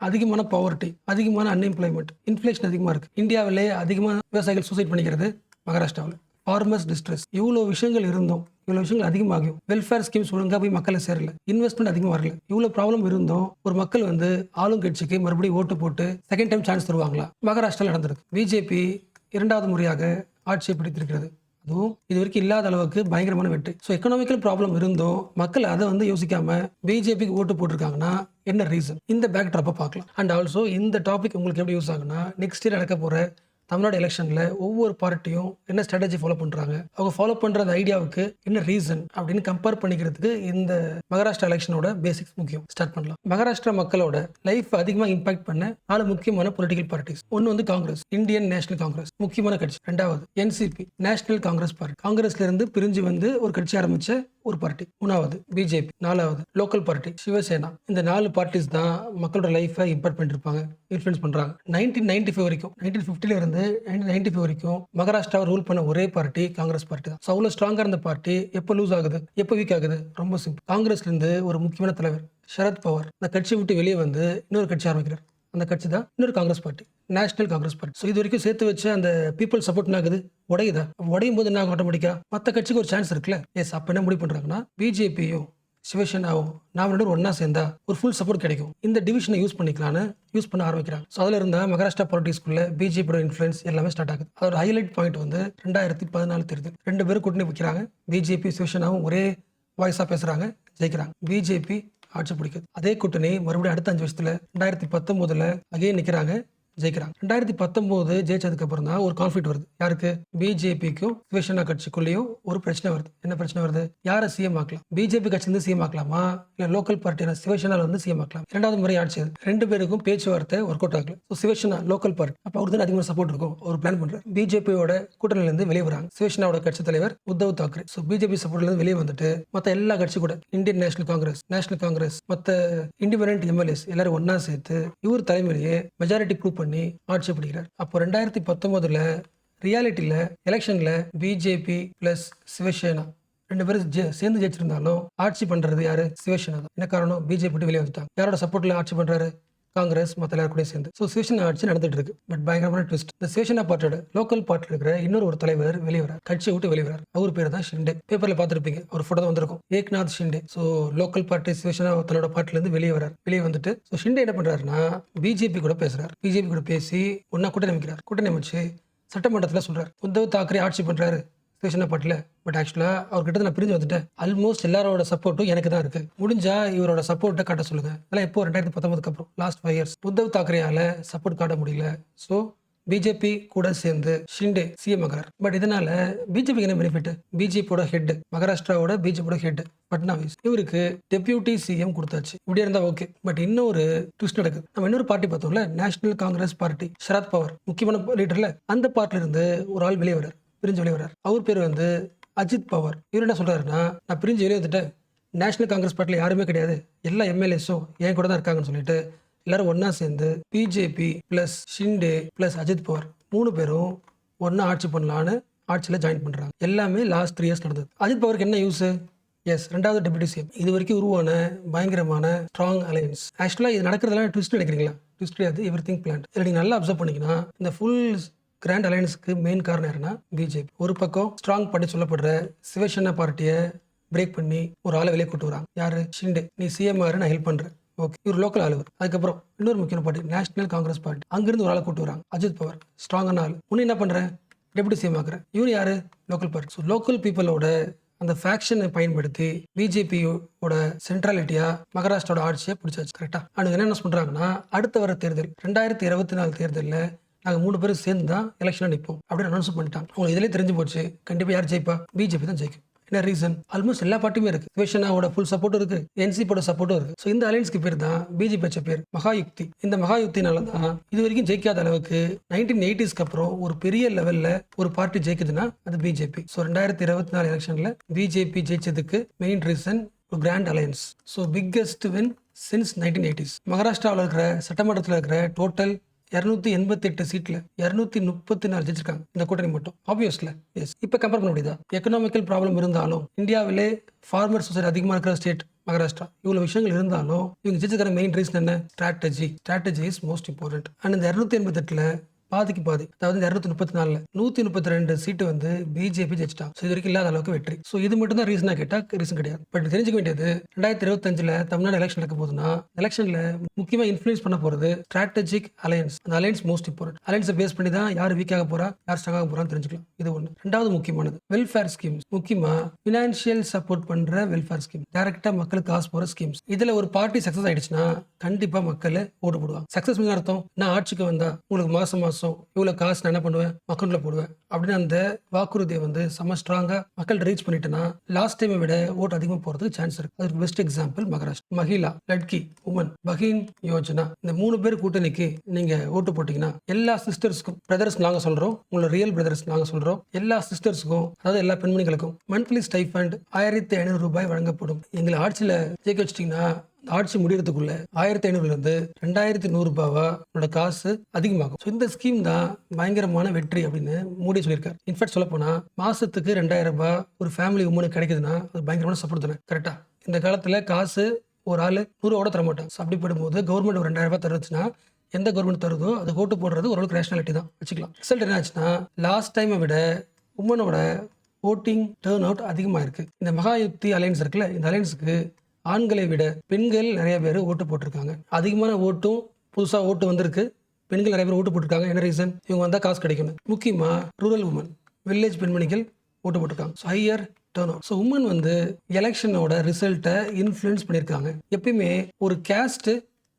அதிகமான பவர்ட்டி, அதிகமான unemployment, inflation அதிகமாக இருக்குது. இந்தியாவிலே அதிகமாக விவசாயிகள் சூசைட் பண்ணிக்கிறது மகாராஷ்டிராவில். ஃபார்மர்ஸ் டிஸ்ட்ரெஸ், இவ்வளோ விஷயங்கள் இருந்தும், இவ்வளோ விஷயங்கள் அதிகமாகும். வெல்ஃபேர் ஸ்கீம்ஸ் ஒழுங்காக போய் மக்களை சேரல, இன்வெஸ்ட்மெண்ட் அதிகமாக வரல. இவ்வளோ ப்ராப்ளம் இருந்தும் ஒரு மக்கள் ஆளுங்கட்சிக்கு மறுபடியும் ஓட்டு போட்டு செகண்ட் டைம் சான்ஸ் தருவாங்களா? மகாராஷ்டிராவில் நடந்திருக்கு. பிஜேபி 2வது முறையாக ஆட்சியை பிடித்திருக்கிறது. அதுவும் இது வரைக்கும் இல்லாத அளவுக்கு பயங்கரமான வெற்றி. ஸோ எக்கனாமிக்கல் ப்ராப்ளம் இருந்தும் மக்கள் அதை யோசிக்காம பிஜேபிக்கு ஓட்டு போட்டிருக்காங்கன்னா என்ன ரீசன்? இந்த பேக் ட்ராப்பை பார்க்கலாம். அண்ட் ஆல்சோ இந்த டாபிக் உங்களுக்கு எப்படி யூஸ் ஆகுனா, நெக்ஸ்ட் இயர் நடக்க போகிற தமிழ்நாடு எலெக்ஷனில் ஒவ்வொரு பார்ட்டியும் என்ன ஸ்ட்ராட்டஜி ஃபாலோ பண்ணுறாங்க, அவங்க ஃபாலோ பண்ணுற அந்த ஐடியாவுக்கு என்ன ரீசன் அப்படின்னு கம்பேர் பண்ணிக்கிறதுக்கு இந்த மகாராஷ்டிரா எலெக்ஷனோட பேசிக்ஸ் முக்கியம். ஸ்டார்ட் பண்ணலாம். மகாராஷ்டிரா மக்களோட லைஃப் அதிகமாக இம்பாக்ட் பண்ண 4 முக்கியமான பொலிட்டிக்கல் பார்ட்டிஸ். ஒன்று காங்கிரஸ், இந்தியன் நேஷனல் காங்கிரஸ், முக்கியமான கட்சி. 2வது என்சிபி, நேஷனல் காங்கிரஸ் பார்ட்டி, காங்கிரஸ்ல இருந்து பிரிஞ்சு ஒரு கட்சி ஆரம்பிச்ச ஒரு பார்ட்டி. 3வது பிஜேபி, 4வது லோக்கல் பார்ட்டி சிவசேனா. இந்த 4 பார்ட்டிஸ் தான் மக்களோட லைஃபை இம்பாக்ட் பண்ணிருப்பாங்க, இன்ஃப்ளூயன்ஸ் பண்றாங்க. 1995 வரைக்கும், 1950 இருந்து 1995 வரைக்கும் மகாராஷ்டிராவை ரூல் பண்ண ஒரே பார்ட்டி காங்கிரஸ் பார்ட்டி தான். அவ்வளோ ஸ்ட்ராங்கா இருந்த பார்ட்டி எப்போ லூஸ் ஆகுது, எப்போ வீக் ஆகுது? ரொம்ப சிம்பிள். காங்கிரஸ்ல இருந்து ஒரு முக்கியமான தலைவர் சரத் பவார் அந்த கட்சியை விட்டு வெளியே இன்னொரு கட்சி ஆரம்பிக்கிறார். அந்த கட்சி தான் இன்னொரு Congress party, national Congress party. So இது வரைக்கும் சேர்த்து வச்ச அந்த பீப்புள் சப்போர்ட் என்ன ஆகுது? உடையுதா? உடையும் போது என்ன ஆகும்? ஆட்டோமேட்டிக்கா மற்ற கட்சிக்கு ஒரு சான்ஸ் இருக்குல்ல. எஸ், அப்ப என்ன முடிவு பண்றாங்கன்னா, பிஜேபியும் சிவசேனாவும் நாம 2 ஒன்னா சேர்ந்தா ஒரு ஃபுல் சப்போர்ட் கிடைக்கும், இந்த டிவிஷனை யூஸ் பண்ண ஆரம்பிக்கிறாங்க. ஸோ அதுல இருந்தா மகாராஷ்டிரா பாலிட்டிக்ஸ்குள்ள பிஜேபியோட இன்ஃப்ளூயன்ஸ் எல்லாமே ஸ்டார்ட் ஆகுது. அதோட ஹைலைட் பாயிண்ட் 2014 தேர்தல். 2 பேரும் கூட்டணி வைக்கிறாங்க. பிஜேபி சிவசேனாவும் ஒரே வாய்ஸா பேசுறாங்க, ஜெயிக்கிறாங்க. பிஜேபி ஆட்சி பிடிக்குது. அதே கூட்டணி மறுபடியும் அடுத்த 5 வருஷத்துல 2019 அகைன் நிக்கிறாங்க, ஜெயிக்கிறாங்க. 2019 ஜெயிச்சதுக்கு அப்புறம் தான் ஒரு கான்ஃபிளிக்ட் வருது. யாருக்கு? பிஜேபிக்கும் சிவசேனா கட்சிக்குள்ளேயும் ஒரு பிரச்சனை வருது. என்ன பிரச்சனை வருது? யாரை சிஎம் ஆக்கலாம்? பிஜேபி கட்சி இருந்து சிஎம் ஆக்கலாமா, இல்ல லோக்கல் பார்ட்டியான சிவசேனால வந்து சிஎம் ஆக்கலாம்? 2வது முறை ஆட்சி. 2 பேருக்கும் பேச்சுவார்த்தை ஒர்க் அவுட் ஆகல. சிவசேனா லோக்கல் பார்ட்டி, அப்ப அவருக்கு தான் அதிகமாக சப்போர்ட் இருக்கும், ஒரு பிளான் பண்றாரு. பிஜேபியோட கூட்டணியில இருந்து வெளியே வராங்க. சிவசேனாவோட கட்சி தலைவர் உத்தவ் தாக்கரே. பிஜேபி சப்போர்ட்ல இருந்து வெளியே வந்துட்டு மற்ற எல்லா கட்சி கூட, இந்தியன் நேஷனல் காங்கிரஸ், மற்ற இண்டிபெண்டன்ட் எம்எல்ஏஸ் எல்லாரும் ஒன்னா சேர்த்து இவர் தலைமையிலேயே மெஜாரிட்டி ப்ரூவ் பண்ணி ஆட்சி பிடிக்கிறார். அப்போ 2019 ரியாலிட்டியில எலெக்ஷன்ல பிஜேபி பிளஸ் சிவசேனா 2 பேரும் சேர்ந்து ஜெயிச்சிருந்தாலும் ஆட்சி பண்றது யாரு? சிவசேனா தான். என்ன காரணம்? பிஜேபி வெளியே வந்துட்டாங்க. யாரோட சப்போர்ட்ல ஆட்சி பண்றாரு? காங்கிரஸ் மற்ற எல்லாரும் கூட சேர்ந்து. சிவசேனா ஆட்சி நடந்துட்டு இருக்கு. பட் பயங்கரமான ட்விஸ்ட். இந்த சிவசேனா பார்ட்டியோட லோக்கல் பார்ட்டில இருக்கிற இன்னொரு தலைவர் வெளியே வரார், கட்சியை விட்டு வெளியே வரார். அவர் பேர் தான் ஷிண்டே. பேப்பர்ல பார்த்துருப்பீங்க, ஒரு போட்டோ வந்திருக்கும், ஏக்நாத் ஷிண்டே. லோக்கல் பார்ட்டி சிவசேனா தன்னோட பார்ட்டில இருந்து வெளியே வரார். வெளியே வந்துட்டு ஷிண்டே என்ன பண்றாருன்னா, பிஜேபி கூட பேசுறாரு. பிஜேபி கூட பேசி ஒன்னா கூட்டணி அமைக்கிறார். கூட்டணி அமைச்சு சட்டமன்றத்தில் சொல்றாரு, உத்தவ் தாக்கரே ஆட்சி பண்றாரு சிவசேனா பார்ட்டில. பட் ஆக்சுவலா அவர்கிட்ட நான் பிரிஞ்சு வந்துட்டேன், ஆல்மோஸ்ட் எல்லாரோட சப்போர்ட்டும் எனக்கு தான் இருக்கு, முடிஞ்சா இவரோட சப்போர்ட்டை காட்ட சொல்லுங்க. அதெல்லாம் எப்போ? 2019 அப்புறம் லாஸ்ட் 5 இயர்ஸ் உத்தவ் தாக்கரேயால சப்போர்ட் காட்ட முடியல. ஸோ பிஜேபி கூட சேர்ந்து ஷிண்டே சிஎம் ஆகிறார். பட் இதனால பிஜேபிக்கு என்ன பெனிஃபிட்? பிஜேபியோட ஹெட், மகாராஷ்டிராவோட பிஜேபியோட ஹெட் பட்னாவிஸ், இவருக்கு டெபியூட்டி சிஎம் கொடுத்தாச்சு. இப்படியே இருந்தா ஓகே. பட் இன்னொரு ட்விஸ்ட் நடக்குது. நம்ம இன்னொரு பார்ட்டி பார்த்தோம்ல, நேஷனல் காங்கிரஸ் பார்ட்டி, சரத் பவார் முக்கியமான லீடர்ல, அந்த பார்ட்டில இருந்து ஒரு ஆள் வெளியே வர்றார், பிரிஞ்சு வெளியே வர்றார். அவர் பேர் அஜித் பவார். இவர் என்ன சொல்றாருன்னா, நான் பிரிஞ்சு வெளியே வந்துட்டேன், நேஷனல் காங்கிரஸ் பார்ட்டில யாருமே கிடையாது, எல்லா எம்எல்ஏஸும் என் கூட தான் இருக்காங்கன்னு சொல்லிட்டு எல்லாரும் ஒன்னா சேர்ந்து BJP plus Shinde plus Ajit Pawar 3 பேரும் ஒன்னா ஆட்சி பண்ணலான்னு ஆட்சியில ஜாயின் பண்றாங்க. எல்லாமே லாஸ்ட் 3 இயர்ஸ் நடந்தது. அஜித் பவாருக்கு என்ன யூஸ்? எஸ், 2வது டெபுட்டி சிஎம். இது வரைக்கும் உருவான பயங்கரமான ஸ்ட்ராங் அலையன்ஸ். ஆக்சுவலா இது நடக்கிறதுலாம் ட்விஸ்ட் நினைக்கிறீங்களா? ட்விஸ்ட் கிடையாது, எவ்ரிதிங் பிளான்ட். இதில் நீங்க நல்லா அப்சர்வ் பண்ணீங்கன்னா, இந்த ஃபுல் கிராண்ட் அலையன்ஸ்க்கு மெயின் காரணம் யாருன்னா பிஜேபி. ஒரு பக்கம் ஸ்ட்ராங் பண்ணி சொல்லப்படுற சிவசேனா பார்ட்டியை பிரேக் பண்ணி ஒரு ஆளை வெளியே கூட்டு வராங்க. யாரு? ஷிண்டே. நீ சிஎம் ஆறு, நான் ஹெல்ப் பண்றேன். ஓகே, இவர் லோக்கல் ஆளுவர். அதுக்கப்புறம் இன்னொரு முக்கியமான பார்ட்டி நேஷனல் காங்கிரஸ் பார்ட்டி, அங்கிருந்து ஒரு ஆளை கூட்டு வராங்க, அஜித் பவார், ஸ்ட்ராங்கான ஆள். உன்னை என்ன பண்றேன்? டெபுட்டி சிஎம் ஆக்குறேன். இவர் யாரு? Local party. ஸோ லோக்கல் பீப்புளோட அந்த ஃபேக்ஷனை பயன்படுத்தி பிஜேபியோட சென்ட்ராலிட்டியா மகாராஷ்டிராவோட ஆட்சியை பிடிச்சாச்சு. கரெக்டா? அண்ட் என்ன பண்றாங்கன்னா, அடுத்த வர தேர்தல் 2024 தேர்தலில் நாங்கள் 3 பேரும் சேர்ந்து தான் எலெக்ஷனில் நிற்போம் அப்படின்னு அனௌன்ஸ் பண்ணிட்டாங்க. உங்களுக்கு இதிலே தெரிஞ்சு போச்சு, கண்டிப்பாக யார் ஜெயிப்பா? பிஜேபி தான் ஜெயிக்கும். என்ன ரீசன்? ஆல்மோஸ்ட் எல்லா பார்ட்டியுமே இருக்கு. சிவசேனாவோட ஃபுல் சப்போர்ட்டும் இருக்கு, என்சிபியோட சப்போர்ட்டும் இருக்கு. ஸோ இந்த அலையன்ஸ்க்கு பேர் தான் பிஜேபி வச்ச பேர் மகாயுக்தி. இந்த மகாயுக்தினால தான் இது வரைக்கும் ஜெயிக்காத அளவுக்கு 1980ஸ்க்கு அப்புறம் ஒரு பெரிய லெவல்ல ஒரு பார்ட்டி ஜெயிக்குதுன்னா அது பிஜேபி. ஸோ 2024 எலெக்ஷன்ல பிஜேபி ஜெயிச்சதுக்கு மெயின் ரீசன் ஒரு grand alliance. So biggest win since 1980s. மகாராஷ்டிராவில் இருக்கிற சட்டமன்றத்தில் இருக்கிற டோட்டல் 288 சீட்ல 234 ஜெயிச்சிருக்காங்க இந்த கூட்டணி மட்டும். ஆப்வியஸ்ல எஸ். இப்ப கம்பேர் பண்ண முடியுதா? எக்கனாமிக்கல் ப்ராப்ளம் இருந்தாலும் இந்தியாவிலே ஃபார்மர் சொசைட்டி அதிகமாக இருக்கிற ஸ்டேட் மகாராஷ்டிரா. இவ்வளோ விஷயங்கள் இருந்தாலும் இவங்க ஜெயிச்சதுக்கான மெயின் ரீசன் என்ன? Strategy is most important. And இந்த 288 பாதிக்கு பாதி, அதாவது 234 132 சீட்டு வந்து பிஜேபி ஜெயிச்சிட்டாங்க. ஸோ இது வரைக்கும் இல்லாத அளவுக்கு வெற்றி. ஸோ இது மட்டும் தான் ரீசனா கேட்டா ரீசன் கிடையாது. பட் தெரிஞ்சுக்க வேண்டியது 2025 தமிழ்நாடு எலெக்ஷன் நடக்க போதுன்னா எலெக்ஷன்ல முக்கியமா இன்ஃபுளுன்ஸ் பண்ண போறது ஸ்ட்ராட்டஜிக் அலையன்ஸ். அந்த அலையன்ஸ் மோஸ்ட் இம்பார்ட்டன்ட். அலையன்ஸை பேஸ் பண்ணி தான் யார் வீக்காக போறா, யார் ஸ்ட்ராங்காக போறான்னு தெரிஞ்சுக்கலாம். இது ஒன்று. ரெண்டாவது முக்கியமானது வெல்ஃபேர் ஸ்கீம்ஸ். முக்கியமா பினான்சியல் சப்போர்ட் பண்ற வெல்ஃபேர் ஸ்கீம், டைரக்டா மக்களுக்கு காசு போற ஸ்கீம்ஸ். இதுல ஒரு பார்ட்டி சக்சஸ் ஆயிடுச்சுன்னா கண்டிப்பா மக்கள் ஓட்டு போடுவாங்க. சக்சஸ் அர்த்தம், நான் ஆட்சிக்கு வந்தா உங்களுக்கு மாசம் இவ்வளவு காசு நான் என்ன பண்ணுவேன், அக்கௌண்ட்ல போடுவேன் அப்படின்னு அந்த வாக்குறுதியை வந்து செம ஸ்ட்ராங்கா மக்கள் ரீச் பண்ணிட்டேன்னா லாஸ்ட் டைமை விட ஓட்டு அதிகமா போறதுக்கு சான்ஸ் இருக்கு. அதுக்கு best example Maharashtra. Mahila, Ladki, women, Bahin Yojana, இந்த 3 பேர் கூட்டணிக்கு நீங்க ஓட்டு போட்டீங்கன்னா எல்லா சிஸ்டர்ஸ்க்கும், பிரதர்ஸ் நாங்க சொல்றோம், உங்களோட ரியல் பிரதர்ஸ் நாங்க சொல்றோம், எல்லா சிஸ்டர்ஸ்க்கும், அதாவது எல்லா பெண்மணிகளுக்கும் மந்த்லி ஸ்டைஃபண்ட் 1500 ரூபாய் வழங்கப்படும். எங்களை ஆட்சியில ஜெயிக்க வச்சிட்டீங்கன்னா ஆட்சி முடியறதுக்குள்ள 1500 இருந்து 2100 ரூபாவா உங்களோட காசு அதிகமாகும். இந்த ஸ்கீம் தான் பயங்கரமான வெற்றி அப்படின்னு மோடி சொல்லியிருக்காரு. இன்ஃபேக்ட் சொல்ல போனா மாசத்துக்கு 2000 ரூபாய் ஒரு ஃபேமிலி உமனுக்கு கிடைக்குதுன்னா அது பயங்கரமான சப்போர்ட் தானே. கரெக்டா? இந்த காலத்துல காசு ஒரு ஆளு 100 தர மாட்டாங்க. அப்படி படும்போது கவர்மெண்ட் ஒரு 2000 ரூபாய் தருச்சுன்னா எந்த கவர்மெண்ட் தருதோ அது ஓட்டு போடுறது ஓரளவுக்கு ரேஷனாலிட்டி தான் வச்சுக்கலாம். ரிசல்ட் என்ன ஆச்சுன்னா லாஸ்ட் டைமை விட உமனோட ஓட்டிங் டர்ன் அவுட் அதிகமாக இருக்கு. இந்த மகாயுக்தி அலையன்ஸ் இருக்குல்ல, இந்த அலையன்ஸுக்கு ஆண்களை விட பெண்கள் நிறைய பேர் ஓட்டு போட்டிருக்காங்க. அதிகமான ஓட்டும் புதுசாக ஓட்டு வந்திருக்கு. பெண்கள் நிறைய பேர் ஓட்டு போட்டிருக்காங்க. என்ன ரீசன்? இவங்க வந்தால் காசு கிடைக்கணும். முக்கியமாக ரூரல் உமன், வில்லேஜ் பெண்மணிகள் ஓட்டு போட்டிருக்காங்க. Higher turn out. So woman வந்து எலெக்ஷனோட ரிசல்ட்டை இன்ஃப்ளூயன்ஸ் பண்ணியிருக்காங்க. எப்பயுமே ஒரு கேஸ்ட்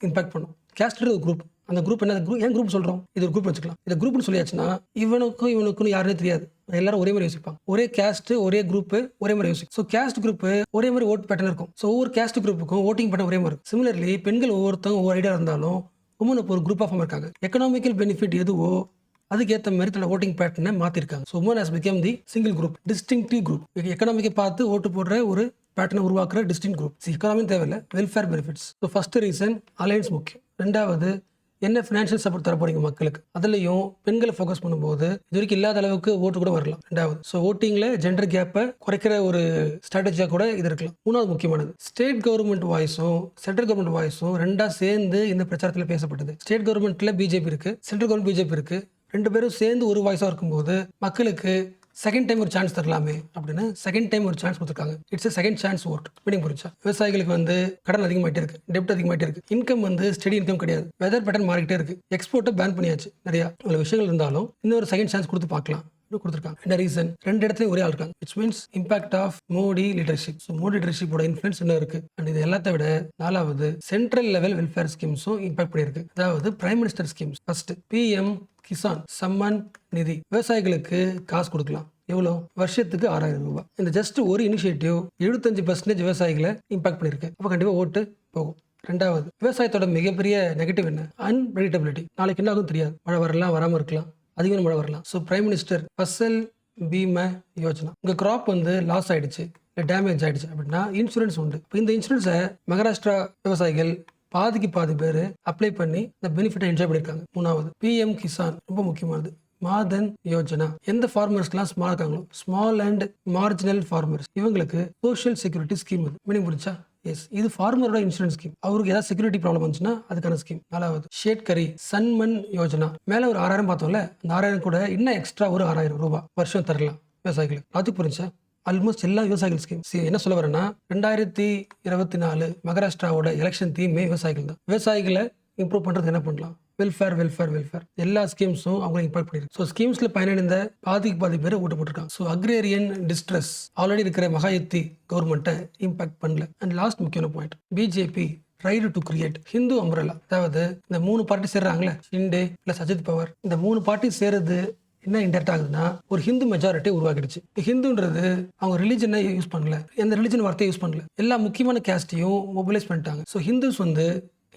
இம்பாக்ட் பண்ணும். கேஸ்ட் ஒரு குரூப். அந்த குரூப் என்ன குரூப்? ஏன் குரூப் சொல்றோம்? இது ஒரு குரூப் வச்சுக்கலாம். இந்த குரூப்னு சொல்லியாச்சுன்னா இவனுக்கும் யாருன்னே தெரியாது. எல்லாரும் ஒரே மாதிரி யோசிப்பாங்க. ஒரே கேஸ்ட், ஒரே குரூப், ஒரே மாதிரி யோசிக்கும். ஸோ கேஸ்ட் குரூப் ஒரே மாதிரி ஓட் பேட்டர்ன் இருக்கும். ஸோ ஒவ்வொரு கேஸ்ட் குரூப்புக்கும் ஓட்டிங் பேட்டர்ன் ஒரே மாதிரி இருக்கும். சிமிலர்லி பெண்கள் ஒவ்வொருத்தவங்க ஒவ்வொரு ஐடியா இருந்தாலும் உமன் ஒரு குரூப் ஆஃப் இருக்காங்க. எக்கனாமிக்கல் பெனிஃபிட் எதுவோ அதுக்கேற்ற மாதிரி தன்னோட ஓட்டிங் பேட்டர்னை மாத்திருக்காங்க. So women has become the single group, distinctive group. எக்கனாமிக்கை பார்த்து ஓட்டு போடுற ஒரு பேட்டர்னை உருவாக்குற டிஸ்டிங் குரூப். எக்கனாமி தேவையில்லை, welfare benefits. So first reason alliance முக்கியம். ரெண்டாவது என்ன ஃபினான்ஷியல் சப்போர்ட் தர போறீங்க மக்களுக்கு. அதுலயும் பெண்களை ஃபோக்கஸ் பண்ணும்போது இது வரைக்கும் இல்லாத அளவுக்கு ஓட்டு கூட வரலாம். ரெண்டாவது ஸோ ஓட்டிங்ல ஜெண்டர் கேப்பை குறைக்கிற ஒரு ஸ்ட்ராட்டஜியா கூட இது இருக்கலாம். மூணாவது முக்கியமானது ஸ்டேட் கவர்மெண்ட் வாய்ஸும் சென்ட்ரல் கவர்மெண்ட் வாய்ஸும் ரெண்டா சேர்ந்து இந்த பிரச்சாரத்தில் பேசப்பட்டது. ஸ்டேட் கவர்மெண்ட்ல பிஜேபி இருக்கு, சென்ட்ரல் கவர்மெண்ட் பிஜேபி இருக்கு. 2 பேரும் சேர்ந்து ஒரு வாய்ஸா இருக்கும்போது மக்களுக்கு செகண்ட் டைம் ஒரு சான்ஸ் தரலாமே அப்படின்னு செகண்ட் டைம் ஒரு சான்ஸ் கொடுத்துருக்காங்க. It's second chance vote. Meaning புரிஞ்சா? விவசாயிகளுக்கு வந்து கடன் அதிகமாயிட்டே இருக்கு, டெப்ட் அதிகமாயிட்டே இருக்கு, இன்கம் வந்து ஸ்டெடி இன்கம் கிடையாது, வெதர் பேட்டர்ன் மாறிக்கிட்டே இருக்கு, எக்ஸ்போர்ட்டை பேன் பண்ணியாச்சு. நிறைய இவ்வளவு விஷயங்கள் இருந்தாலும் இன்னொரு செகண்ட் சான்ஸ் கொடுத்து பார்க்கலாம் கொடுத்துருக்காங்க. என்ன ரீசன்? 2 இடத்துலயும் ஒரே ஆள் இருக்காங்க. It's means impact of Modi leadership. So Modi லீடர்ஷிப்போட இன்ஃபுளுன்ஸ் என்ன இருக்கு. அண்ட் இது எல்லாத்த விட 4வது சென்ட்ரல் லெவல் வெல்ஃபேர் ஸ்கீம்ஸும் இம்பாக்ட் பண்ணியிருக்கு. அதாவது prime minister schemes. First PM Kisan Samman Nidhi. விவசாயிகளுக்கு காசு கொடுக்கலாம். எவ்வளோ? வருஷத்துக்கு 6000 ரூபாய். இந்த ஜஸ்ட் ஒரு இனிஷியேட்டிவ் 75% விவசாயிகளை இம்பாக்ட் பண்ணியிருக்கு. அப்போ கண்டிப்பாக ஓட்டு போகும். ரெண்டாவது விவசாயத்தோட மிகப்பெரிய நெகட்டிவ் என்ன? அன்பிரெடிக்டபிலிட்டி. நாளைக்கு என்ன ஆகும் தெரியாது. மழை வரலாம், வராமல் இருக்கலாம், அதிகமான மழை வரலாம். So prime minister Fasal Bima Yojana. உங்க கிராப் வந்து லாஸ் ஆயிடுச்சு, இல்லை டேமேஜ் ஆயிடுச்சு அப்படின்னா இன்சூரன்ஸ் உண்டு. இப்போ இந்த இன்சூரன்ஸை மகாராஷ்டிரா விவசாயிகள் பாதிக்கு பாதி பேர் அப்ளை பண்ணி இந்த பெனிஃபிட்டை என்ஜாய் பண்ணியிருக்காங்க. மூணாவது பிஎம் கிசான், ரொம்ப முக்கியமானது. மாதன் யோஜனா. எந்த ஃபார்மர்ஸ்லாம் ஸ்மால் இருக்காங்களோ, ஸ்மால் அண்ட் மார்ஜினல் ஃபார்மர்ஸ், இவங்களுக்கு சோஷியல் செக்யூரிட்டி ஸ்கீம். இது மீனிங் புரிஞ்சா? எஸ், இது ஃபார்மரோட இன்சூரன்ஸ் ஸ்கீம். அவருக்கு ஏதாவது செக்யூரிட்டி ப்ராப்ளம் வந்துச்சுன்னா அதுக்கான ஸ்கீம். 4வது ஷேட்கரி சன்மன் யோஜனா. மேல ஒரு 6000 பார்த்தோம்ல, அந்த 6000 கூட இன்னும் எக்ஸ்ட்ரா ஒரு 6000 ரூபாய் வருஷம் தரலாம் விவசாயிகளுக்கு. அது புரிஞ்சா? ஆல்மோஸ்ட் எல்லா விவசாயிகள் ஸ்கீம். என்ன சொல்ல வரேன்னா 2024 மகாராஷ்டிராவோட எலெக்ஷன் தீமே விவசாயிகள் தான். விவசாயிகளை இம்ப்ரூவ் பண்றது என்ன பண்ணலாம்? Welfare welfare welfare. எல்லா ஸ்கீம்ஸும் அவங்க இம்பாக்ட் பண்ணிருக்கு. ஸோ ஸ்கீம்ஸ்ல பயனடைந்த பாதிக்கு பாதி பேர் ஓட்டு போட்டிருக்காங்க. ஸோ அக்ரேரியன் டிஸ்ட்ரெஸ் ஆல்ரெடி இருக்கிற மகாயுக்தி கவர்மெண்ட்டை இம்பாக்ட் பண்ணல. அண்ட் லாஸ்ட் முக்கியமான point, BJP tried to create Hindu umbrella. அதாவது இந்த 3 பார்ட்டி சேர்றாங்களே, ஷிண்டே பிளஸ் அஜித் பவர், இந்த 3 பார்ட்டி சேர்றது என்ன இன்டெக்ட் ஆகுதுன்னா ஒரு ஹிந்து மெஜாரிட்டி உருவாக்கிடுச்சு. ஹிந்துன்றது அவங்க ரிலிஜனை யூஸ் பண்ணல, எந்த ரிலிஜன் வார்த்தையை யூஸ் பண்ணல, எல்லா முக்கியமான கேஸ்டையும் மொபிலைஸ் பண்ணிட்டாங்க. ஸோ ஹிந்துஸ் வந்து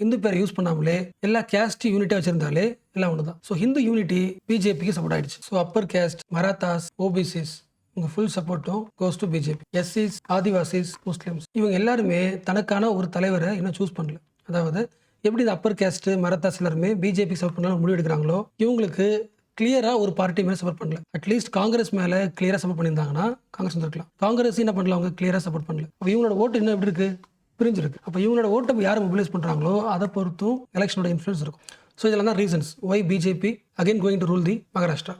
ஹிந்து பேரை யூஸ் பண்ணாமலே எல்லா கேஸ்ட் யூனிட்டா வச்சிருந்தாலே எல்லாம் ஒண்ணுதான். ஸோ ஹிந்து யூனிட்டி பிஜேபிக்கு சப்போர்ட் ஆயிடுச்சு. So upper caste, Marathas, OBCs, உங்க ஃபுல் சப்போர்ட்டும் கோஸ் டு பிஜேபி. எஸ்சிஸ், ஆதிவாசிஸ், முஸ்லிம்ஸ், இவங்க எல்லாருமே தனக்கான ஒரு தலைவரை இன்னும் சூஸ் பண்ணல. அதாவது எப்படி இந்த அப்பர் கேஸ்ட், மராத்தாஸ் எல்லாருமே பிஜேபி சப்போர்ட் பண்ணாலும் முடிவு எடுக்கிறாங்களோ, இவங்களுக்கு கிளியரா ஒரு பார்ட்டி மேல சப்போர்ட் பண்ணல. அட்லீஸ்ட் காங்கிரஸ் மேல கிளியரா சப்போர்ட் பண்ணியிருந்தாங்கன்னா காங்கிரஸ் வந்திருக்கலாம். காங்கிரஸ் என்ன பண்ணல, அவங்க கிளியரா சப்போர்ட் பண்ணல. இவங்களோட ஓட்டு இன்னும் எப்படி இருக்கு? பிரிஞ்சிருக்கு. அப்போ இவங்களோட ஓட்டை யார் மொபிலைஸ் பண்ணுறாங்களோ அதை பொறுத்தும் எலெக்ஷனோட இன்ஃப்ளூயன்ஸ் இருக்கும். ஸோ இதெல்லாம் தான் reasons Y BJP again going to rule the Maharashtra.